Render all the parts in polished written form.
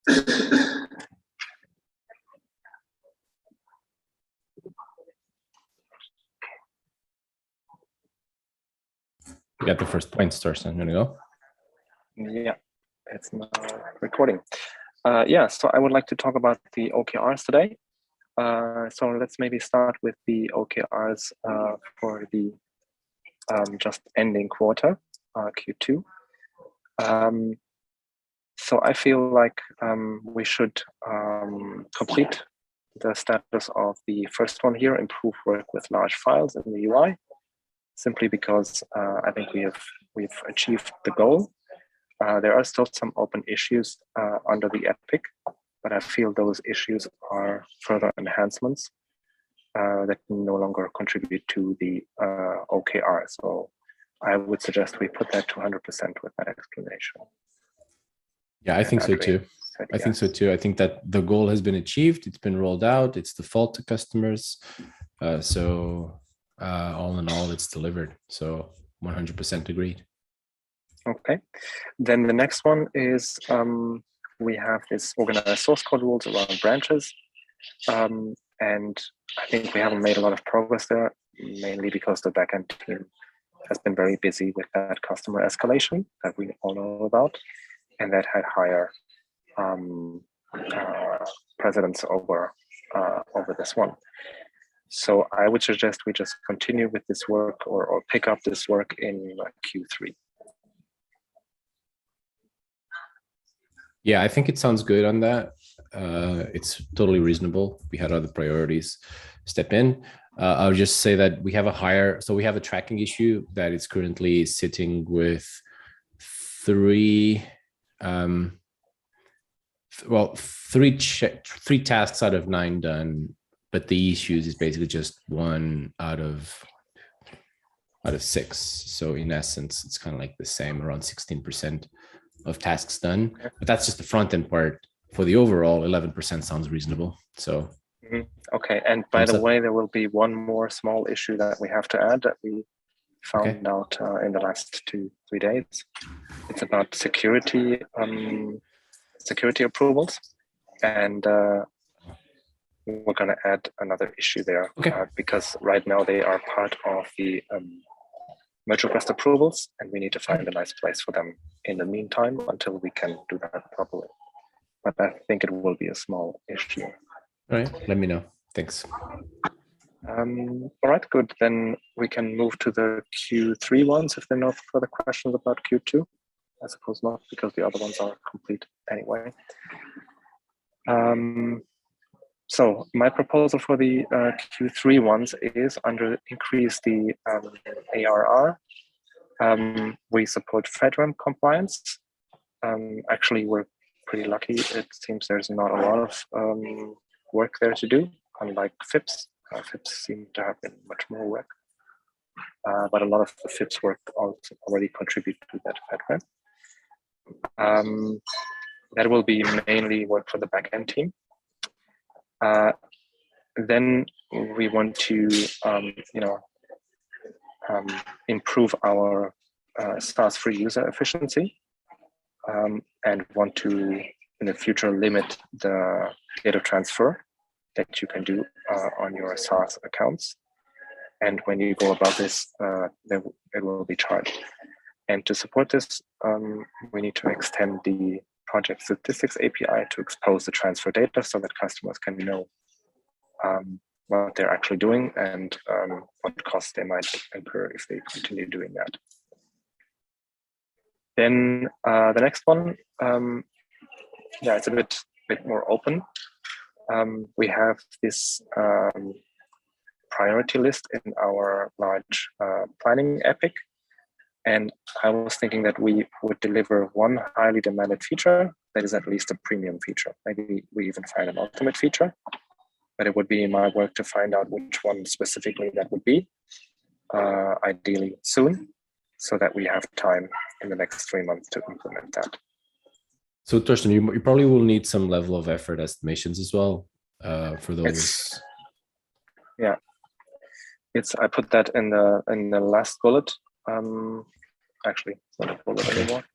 You got the first points, Torsten. You want to go? Yeah, it's now recording. Yeah, so I would like to talk about the OKRs today. So let's maybe start with the OKRs for the just ending quarter, Q2. So I feel like we should complete the status of the first one here, improve work with large files in the UI, simply because I think we've achieved the goal. There are still some open issues under the Epic, but I feel those issues are further enhancements that no longer contribute to the OKR. So I would suggest we put that to 100% with that explanation. Yeah, I think so too. I think so too. I think that the goal has been achieved. It's been rolled out. It's default to customers. So all in all, it's delivered. So 100% agreed. Okay. Then the next one is we have this organized source code rules around branches. And I think we haven't made a lot of progress there, mainly because the backend team has been very busy with that customer escalation that we all know about. And that had higher precedence over this one. So I would suggest we just continue with this work or pick up this work in Q3. Yeah, I think it sounds good on that. It's totally reasonable. We had other priorities step in. I'll just say that we have we have a tracking issue that is currently sitting with three tasks out of 9 done, but the issues is basically just 1 out of 6. So in essence, it's kind of like the same, around 16% of tasks done, but that's just the front end part. For the overall, 11% sounds reasonable. So okay, and by the way, there will be one more small issue that we have to add that we found out in the last 2-3 days. It's about security approvals, and we're going to add another issue there because right now they are part of the merge request approvals, and we need to find a nice place for them in the meantime until we can do that properly. But I think it will be a small issue. All right, let me know. Thanks. All right, good. Then we can move to the Q3 ones if there are no further questions about Q2. I suppose not, because the other ones are complete anyway. So my proposal for the Q3 ones is under increase the ARR. We support FedRAMP compliance. Actually, we're pretty lucky. It seems there's not a lot of work there to do, unlike FIPS. FIPS seem to have been much more work. But a lot of the FIPS work also already contribute to that FedRAMP. That will be mainly work for the backend team. Then we want to, improve our SaaS-free user efficiency, and want to, in the future, limit the data transfer that you can do on your SaaS accounts. And when you go about this, it will be charged. And to support this, we need to extend the project statistics API to expose the transfer data so that customers can know what they're actually doing and what costs they might incur if they continue doing that. Then the next one, it's a bit more open. We have this priority list in our large planning epic. And I was thinking that we would deliver one highly demanded feature that is at least a premium feature. Maybe we even find an ultimate feature, but it would be my work to find out which one specifically that would be, ideally soon, so that we have time in the next 3 months to implement that. So Torsten, you probably will need some level of effort estimations as well for those. I put that in the last bullet. Actually, it's not a bullet anymore.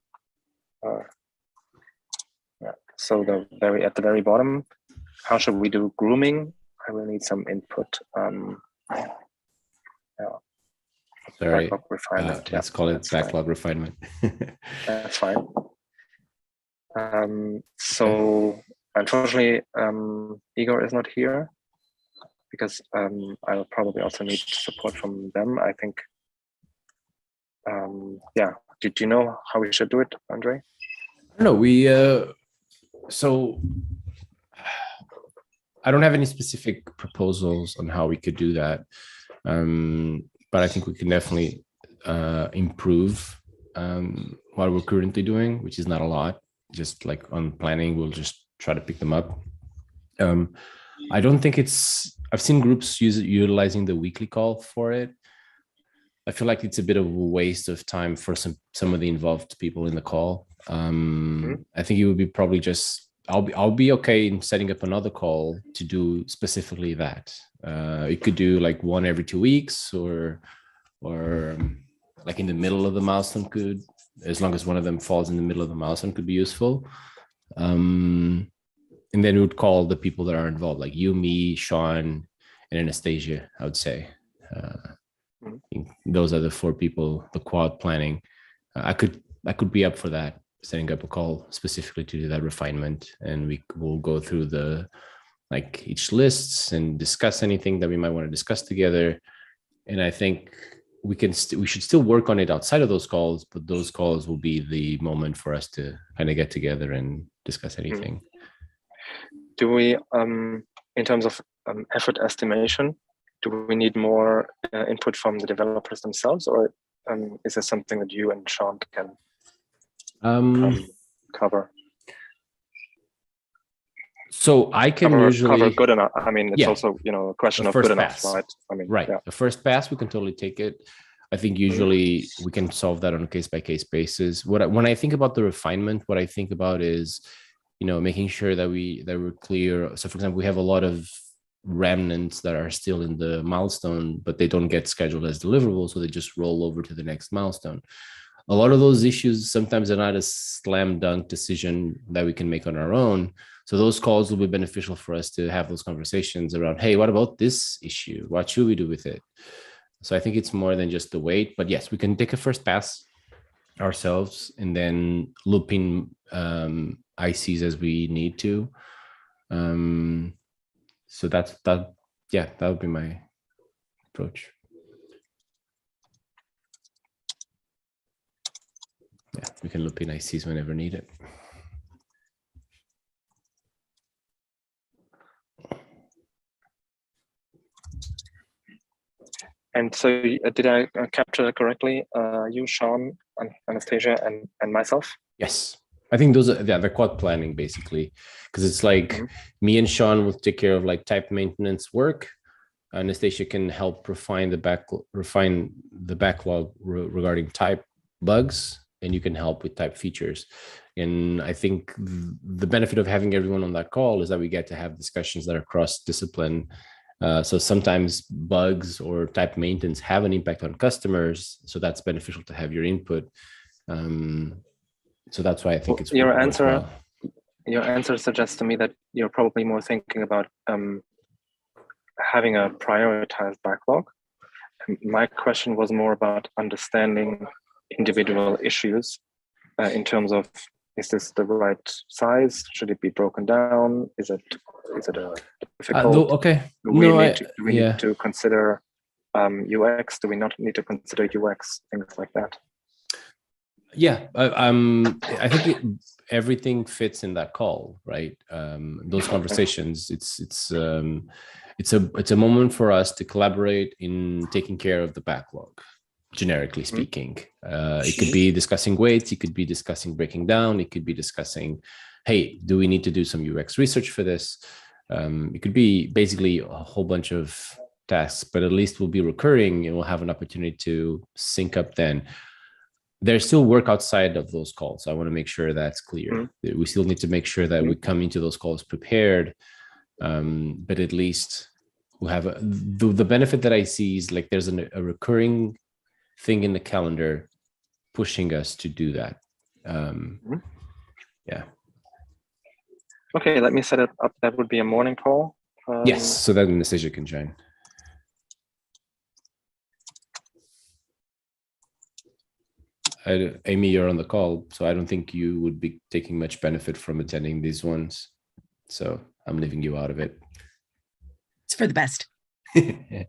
So at the very bottom, how should we do grooming? I will need some input. Sorry, backlog refinement. let's call it backlog refinement. That's fine. So unfortunately, Igor is not here because I'll probably also need support from them. I think. Yeah. Did you know how we should do it, Andre? No, so I don't have any specific proposals on how we could do that. But I think we can definitely improve what we're currently doing, which is not a lot. Just like on planning, we'll just try to pick them up. I don't think I've seen groups utilizing the weekly call for it. I feel like it's a bit of a waste of time for some of the involved people in the call. I think it would be probably just, I'll be okay in setting up another call to do specifically that. It could do like one every 2 weeks or like in the middle of the milestone could, as long as one of them falls in the middle of the milestone, could be useful. And then we would call the people that are involved, like you, me, Sean, and Anastasia, I would say. Those are the 4 people, the quad planning. I could be up for that, setting up a call specifically to do that refinement, and we will go through like each lists and discuss anything that we might want to discuss together. And I think we should still work on it outside of those calls, but those calls will be the moment for us to kind of get together and discuss anything. Do we, in terms of effort estimation, do we need more input from the developers themselves, or is this something that you and Sean can cover? So I can usually cover good enough. I mean, it's also a question of good enough, right? I mean, right. Yeah. The first pass, we can totally take it. I think usually we can solve that on a case-by-case basis. When I think about the refinement, what I think about is, making sure that we're clear. So, for example, we have a lot of remnants that are still in the milestone, but they don't get scheduled as deliverables, so they just roll over to the next milestone. A lot of those issues sometimes are not a slam dunk decision that we can make on our own. So those calls will be beneficial for us to have those conversations around, hey, what about this issue? What should we do with it? So I think it's more than just the wait, but yes, we can take a first pass ourselves and then loop in ICs as we need to. So that would be my approach. Yeah, we can loop in ICs whenever needed. And so did I capture that correctly? You, Sean, Anastasia, and myself? Yes. I think those are the quad planning basically, because it's like me and Sean will take care of like type maintenance work. Anastasia can help refine the backlog regarding type bugs, and you can help with type features. And I think the benefit of having everyone on that call is that we get to have discussions that are cross-discipline. So sometimes bugs or type maintenance have an impact on customers, so that's beneficial to have your input. So that's why I think it's your answer. Your answer suggests to me that you're probably more thinking about having a prioritized backlog. My question was more about understanding individual issues in terms of, is this the right size? Should it be broken down? Is it a difficult? Okay. Do we need to consider UX? Do we not need to consider UX? Things like that. Yeah, I think everything fits in that call, right? Those conversations. It's a moment for us to collaborate in taking care of the backlog. Generically speaking, it could be discussing weights, it could be discussing breaking down, it could be discussing, hey, do we need to do some UX research for this? It could be basically a whole bunch of tasks, but at least will be recurring and we'll have an opportunity to sync up then. There's still work outside of those calls. I want to make sure that's clear. We still need to make sure that we come into those calls prepared, but at least we'll have the benefit that I see is like there's a recurring thing in the calendar pushing us to do that. Yeah. Okay, let me set it up. That would be a morning call. Yes, so that Anastasia can join. Amy, you're on the call, so I don't think you would be taking much benefit from attending these ones. So I'm leaving you out of it. It's for the best. Okay.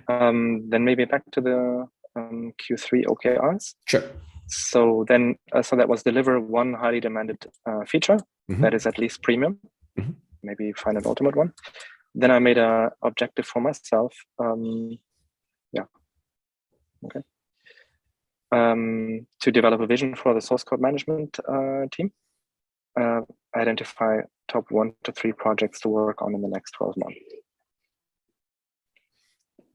Then maybe back to the Q3 OKRs. Sure. So then, so that was deliver one highly demanded feature that is at least premium. Maybe find an ultimate one. Then I made a objective for myself. Okay. To develop a vision for the source code management team. Identify top 1 to 3 projects to work on in the next 12 months.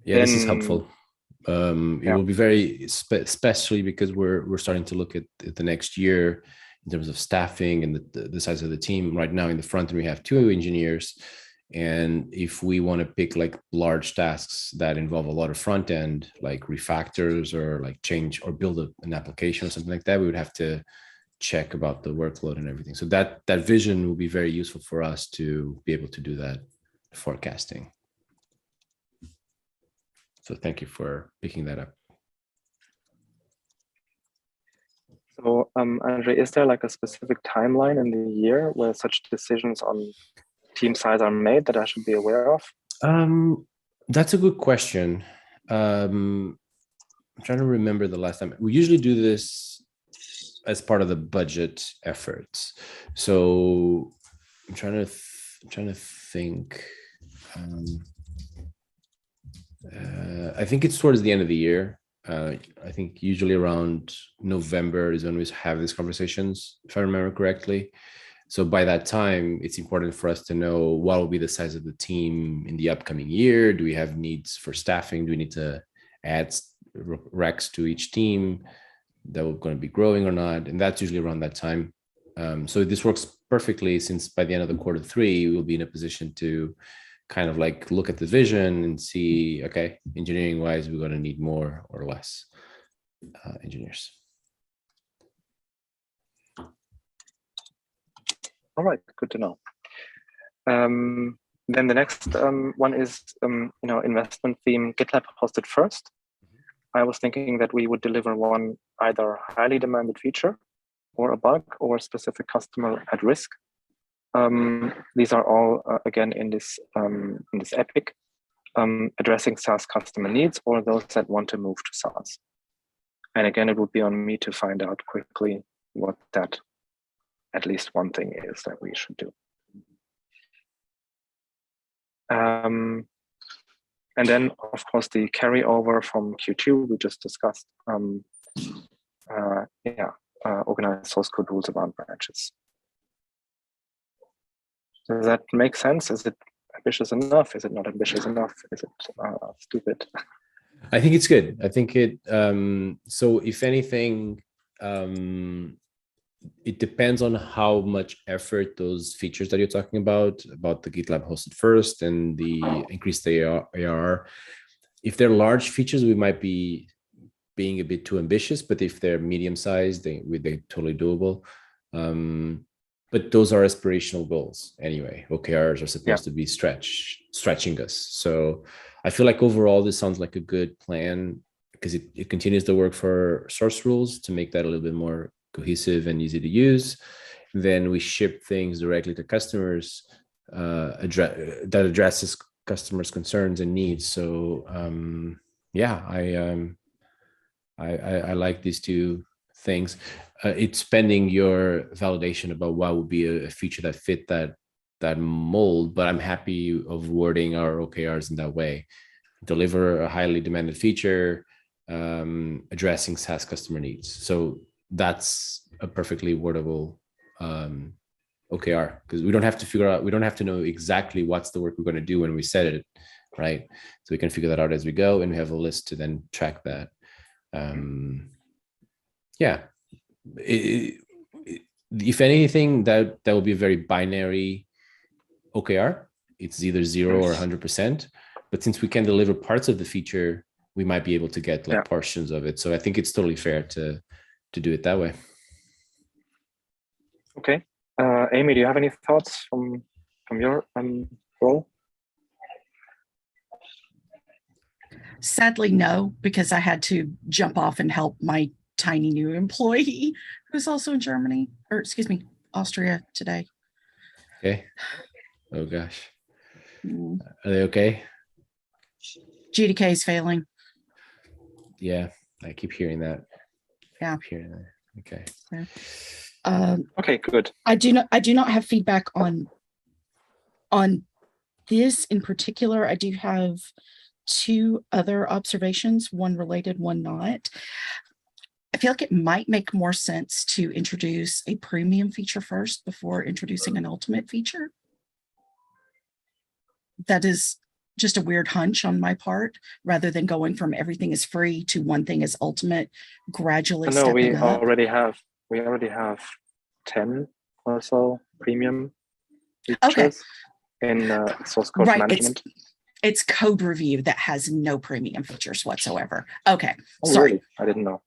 Yeah, this is helpful. It will be very, especially because we're starting to look at the next year in terms of staffing and the size of the team. Right now in the front end, we have 2 engineers. And if we want to pick like large tasks that involve a lot of front end, like refactors or like change or build an application or something like that, we would have to check about the workload and everything. So that vision will be very useful for us to be able to do that forecasting. So thank you for picking that up. So Andre, is there like a specific timeline in the year where such decisions on team size are made that I should be aware of? That's a good question. I'm trying to remember the last time. We usually do this as part of the budget efforts. So I'm trying to think. I think it's towards the end of the year. I think usually around November is when we have these conversations, if I remember correctly. So by that time, it's important for us to know what will be the size of the team in the upcoming year. Do we have needs for staffing? Do we need to add recs to each team that we're going to be growing or not? And that's usually around that time. So this works perfectly, since by the end of the Q3, we'll be in a position to kind of like look at the vision and see, okay, engineering wise, we're going to need more or less engineers. All right, good to know. Then the next one is, investment theme, GitLab hosted first. I was thinking that we would deliver one either highly demanded feature or a bug or a specific customer at risk. These are all, again, in this epic, addressing SaaS customer needs or those that want to move to SaaS. And again, it would be on me to find out quickly what that at least one thing is that we should do. And then, of course, the carryover from Q2 we just discussed. Organized source code rules around branches. Does that make sense? Is it ambitious enough? Is it not ambitious enough? Is it stupid? I think it's good. I think it. So if anything, it depends on how much effort those features that you're talking about the GitLab hosted first and the increased ARR. If they're large features, we might be being a bit too ambitious, but if they're medium sized, they're totally doable. But those are aspirational goals anyway. OKRs are supposed to be stretching us. So I feel like overall, this sounds like a good plan because it continues to work for source rules to make that a little bit more cohesive and easy to use. Then we ship things directly to customers that addresses customers' concerns and needs. So I like these two things. It's pending your validation about what would be a feature that fit that mold, but I'm happy of wording our OKRs in that way. Deliver a highly demanded feature, addressing SaaS customer needs. So that's a perfectly wordable OKR, because we don't have to know exactly what's the work we're going to do when we set it, right? So we can figure that out as we go, and we have a list to then track that. If anything, that will be a very binary OKR. It's either 0 or 100%. But since we can deliver parts of the feature, we might be able to get portions of it. So I think it's totally fair to do it that way. Okay. Amy, do you have any thoughts from your role? Sadly, no, because I had to jump off and help my tiny new employee who's also in Germany, or excuse me, Austria today. Okay. Oh gosh. Mm. Are they okay? GDK is failing. Yeah, I keep hearing that. Yeah. Keep hearing that. Okay. Okay, good. I do not have feedback on this in particular. I do have two other observations, one related, one not. I feel like it might make more sense to introduce a premium feature first before introducing an ultimate feature. That is just a weird hunch on my part, rather than going from everything is free to one thing is ultimate, gradually No, stepping we up. already have 10 or so premium features in source code Right, management. it's code review that has no premium features whatsoever. Okay, Oh, sorry. really? I didn't know.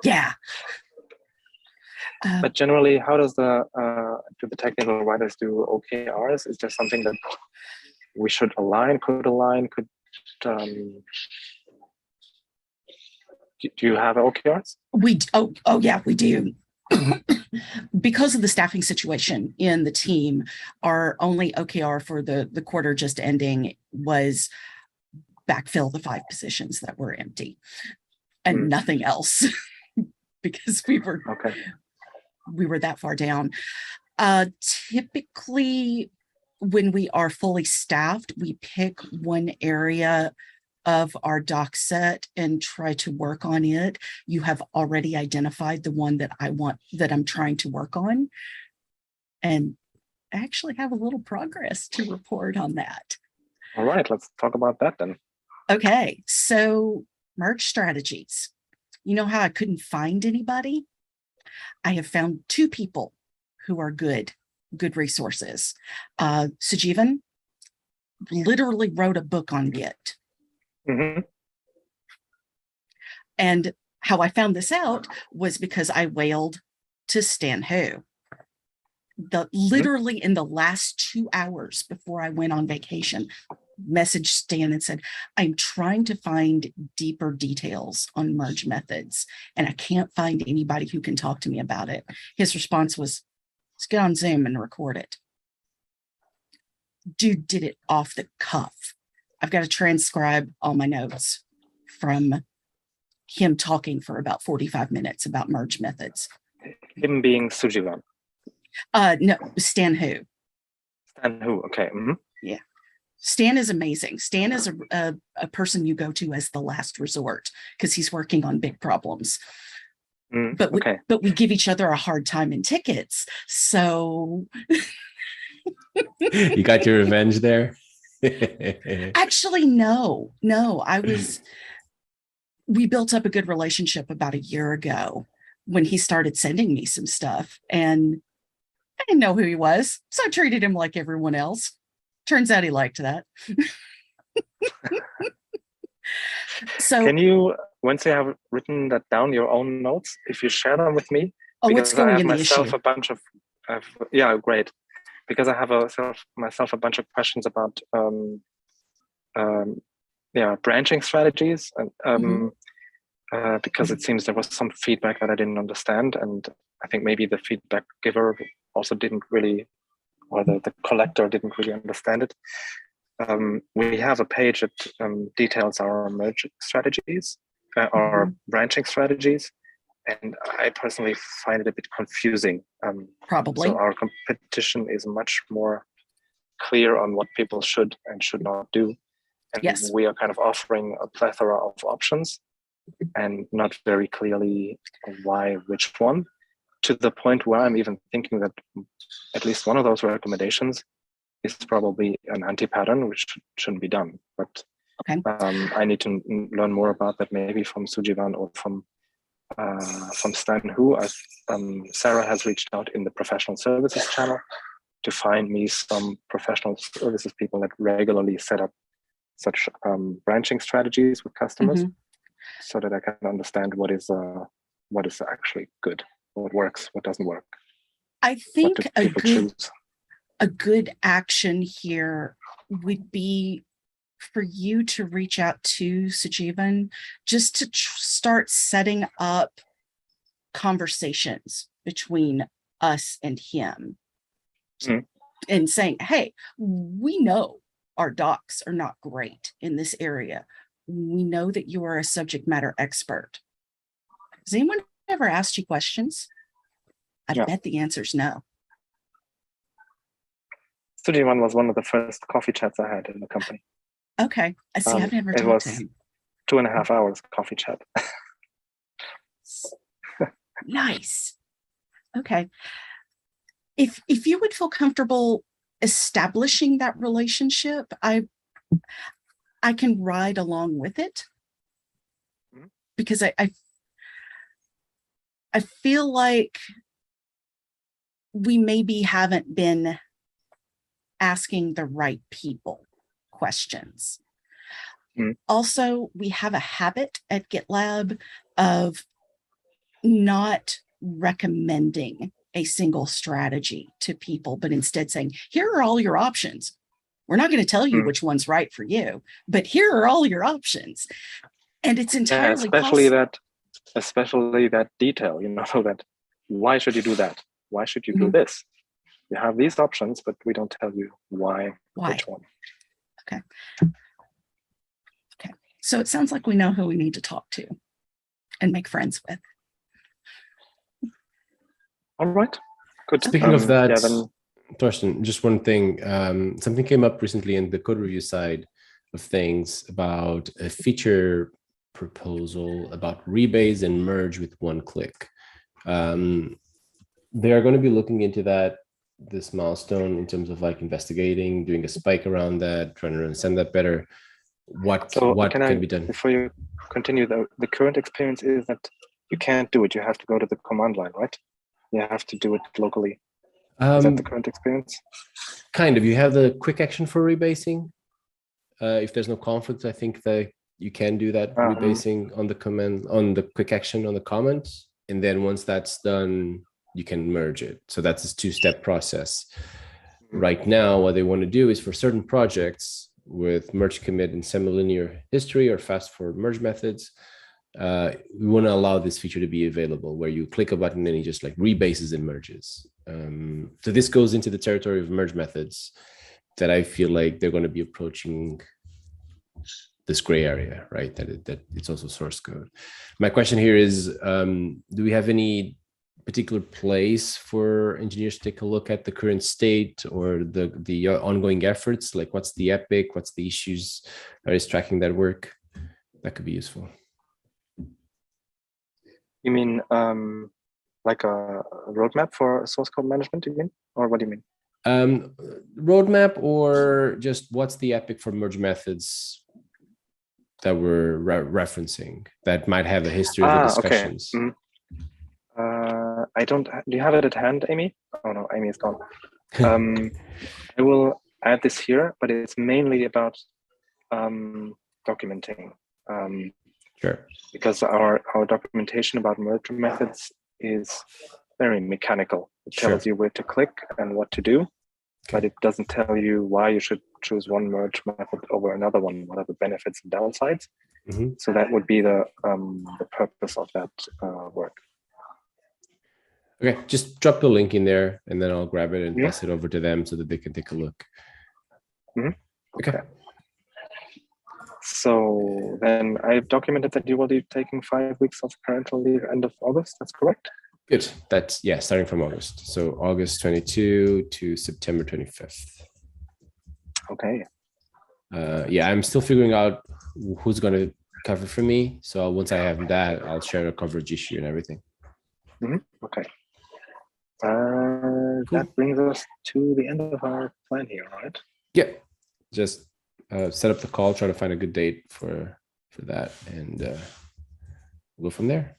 Yeah. But generally, how does do the technical writers do OKRs? Is there something that we should align? Do you have OKRs? Oh yeah, we do. Because of the staffing situation in the team, our only OKR for the quarter just ending was backfill the 5 positions that were empty and nothing else because we were that far down. Typically, when we are fully staffed, we pick one area of our doc set and try to work on it. You have already identified the one that I'm trying to work on, and I actually have a little progress to report on that. All right, let's talk about that then. Okay, so merge strategies. You know how I couldn't find anybody? I have found 2 people who are good resources. Sujeevan literally wrote a book on Git. Mm-hmm. And how I found this out was because I wailed to Stan Hu. Literally in the last 2 hours before I went on vacation, messaged Stan and said, I'm trying to find deeper details on merge methods, and I can't find anybody who can talk to me about it. His response was, let's get on Zoom and record it. Dude did it off the cuff. I've got to transcribe all my notes from him talking for about 45 minutes about merge methods. Him being Sujeevan. No, Stan Hu. Stan Hu, okay. Mm-hmm. Yeah. Stan is amazing. Stan is a person you go to as the last resort because he's working on big problems. But we give each other a hard time in tickets. So you got your revenge there? Actually, no. We built up a good relationship about a year ago when he started sending me some stuff, and I didn't know who he was, so I treated him like everyone else. Turns out he liked that. So can you, once you have written that down, your own notes, if you share them with me? Oh, it's going in the issue. A bunch of, yeah, great. Because I have myself a bunch of questions about branching strategies, and because it seems there was some feedback that I didn't understand, and I think maybe the feedback giver also didn't really, or the collector didn't really understand it. We have a page that details our merge strategies, our branching strategies, and I personally find it a bit confusing. Probably. So our competition is much more clear on what people should and should not do. And yes, we are kind of offering a plethora of options and not very clearly why, which one, to the point where I'm even thinking that at least one of those recommendations is probably an anti-pattern, which shouldn't be done. But I need to learn more about that, maybe from Sujeevan or from Stan Hu. Sarah has reached out in the professional services channel to find me some professional services people that regularly set up such branching strategies with customers, so that I can understand what is actually good, what works, what doesn't work. I What think do people choose? a good action here would be for you to reach out to Sajivan just to start setting up conversations between us and him and saying, hey, we know our docs are not great in this area. We know that you are a subject matter expert. Has anyone ever asked you questions? I bet the answer is no. Sajivan was one of the first coffee chats I had in the company. Okay. I see. I've never talked to him. 2.5 hours coffee chat. Nice. Okay. If you would feel comfortable establishing that relationship, I can ride along with it, because I feel like we maybe haven't been asking the right people questions. Also, we have a habit at GitLab of not recommending a single strategy to people, but instead saying, here are all your options. We're not going to tell you which one's right for you, but here are all your options. And it's entirely especially that detail, so that why should you do that? Why should you do this? You have these options, but we don't tell you why. Which one. Okay. So it sounds like we know who we need to talk to and make friends with. All right. Good. Speaking of that, Thorsten, just one thing. Something came up recently in the code review side of things about a feature proposal about rebase and merge with one click. They are going to be looking into this milestone in terms of like investigating, doing a spike around that, trying to understand that better. What can be done? Before you continue, the current experience is that you can't do it. You have to go to the command line, right? You have to do it locally. Is that the current experience? Kind of. You have the quick action for rebasing. If there's no conflict, I think that you can do that rebasing on the command, on the quick action on the comments. And then once that's done, you can merge it. So that's a two-step process. Right now, what they want to do is for certain projects with merge commit and semi-linear history or fast forward merge methods, we want to allow this feature to be available where you click a button and it just like rebases and merges. So this goes into the territory of merge methods that I feel like they're going to be approaching this gray area, right? That it's also source code. My question here is, do we have any particular place for engineers to take a look at the current state or the ongoing efforts? Like what's the epic, what's the issues that is tracking that work? That could be useful. You mean like a roadmap for source code management, you mean? Or what do you mean? Roadmap, or just what's the epic for merge methods that we're referencing that might have a history of the discussions? Okay. I don't. Do you have it at hand, Amy? Oh no, Amy is gone. I will add this here, but it's mainly about documenting. Sure. Because our documentation about merge methods is very mechanical. It tells you where to click and what to do, but it doesn't tell you why you should choose one merge method over another one. What are the benefits and downsides? So that would be the purpose of that work. Okay, just drop the link in there and then I'll grab it and pass it over to them so that they can take a look. Okay. So then I've documented that you will be taking 5 weeks of parental leave end of August. That's correct? Good. That's, yeah, starting from August. So August 22 to September 25th. Okay. Yeah, I'm still figuring out who's going to cover for me. So once I have that, I'll share a coverage issue and everything. Okay. Cool. That brings us to the end of our plan here, right? Yeah. Just set up the call, try to find a good date for that, and we'll go from there.